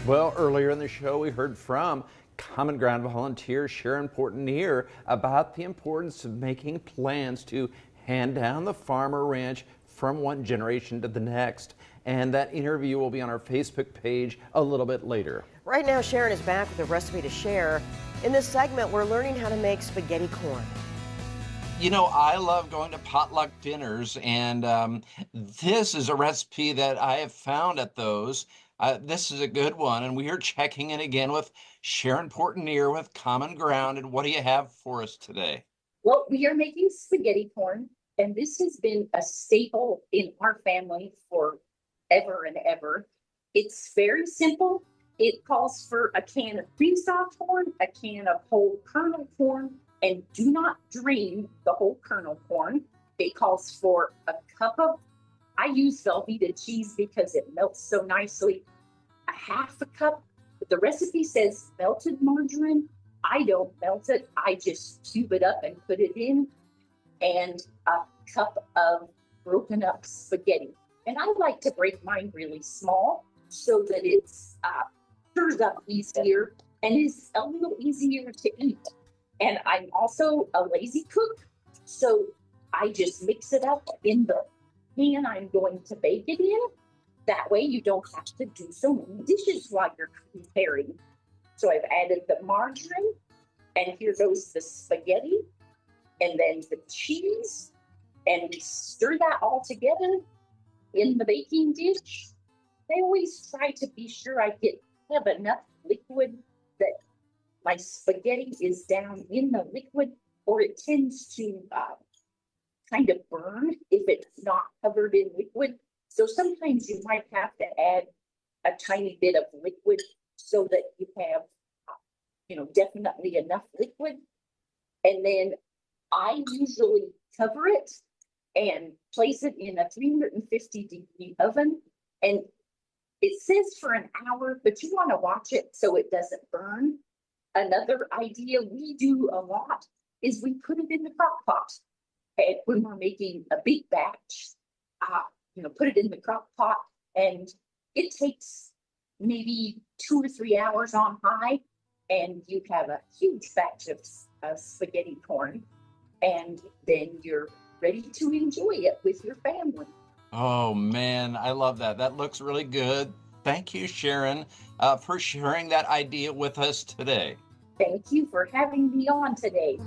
Well, earlier in the show, we heard from Common Ground volunteer Sharon Portenier about the importance of making plans to hand down the farm or ranch from one generation to the next. And that interview will be on our Facebook page a little bit later. Right now, Sharon is back with a recipe to share. In this segment, we're learning how to make spaghetti corn. You know, I love going to potluck dinners, and this is a recipe that I have found at those. This is a good one, and we are checking in again with Sharon Portenier with Common Ground. And what do you have for us today? Well, we are making spaghetti corn, and this has been a staple in our family for ever and ever. It's very simple. It calls for a can of pre-stocked corn, a can of whole kernel corn, and do not drain the whole kernel corn. It calls for a cup of, I use Velveeta cheese because it melts so nicely, a half a cup. The recipe says melted margarine. I don't melt it. I just cube it up and put it in, and a cup of broken up spaghetti. And I like to break mine really small so that it's stirs up easier and is a little easier to eat. And I'm also a lazy cook, so I just mix it up in the pan I'm going to bake it in. That way you don't have to do so many dishes while you're preparing. So I've added the margarine, and here goes the spaghetti, and then the cheese, and we stir that all together in the baking dish. I always try to be sure I have enough liquid that my spaghetti is down in the liquid, or it tends to kind of burn if it's not covered in liquid. So sometimes you might have to add a tiny bit of liquid so that you have, definitely enough liquid. And then I usually cover it and place it in a 350-degree oven. And it says for an hour, but you want to watch it so it doesn't burn. Another idea we do a lot is we put it in the crock pot. And when we're making a big batch, put it in the crock pot, and it takes maybe 2 or 3 hours on high, and you have a huge batch of spaghetti corn, and then you're ready to enjoy it with your family. Oh man, I love that. That looks really good. Thank you, Sharon, for sharing that idea with us today. Thank you for having me on today.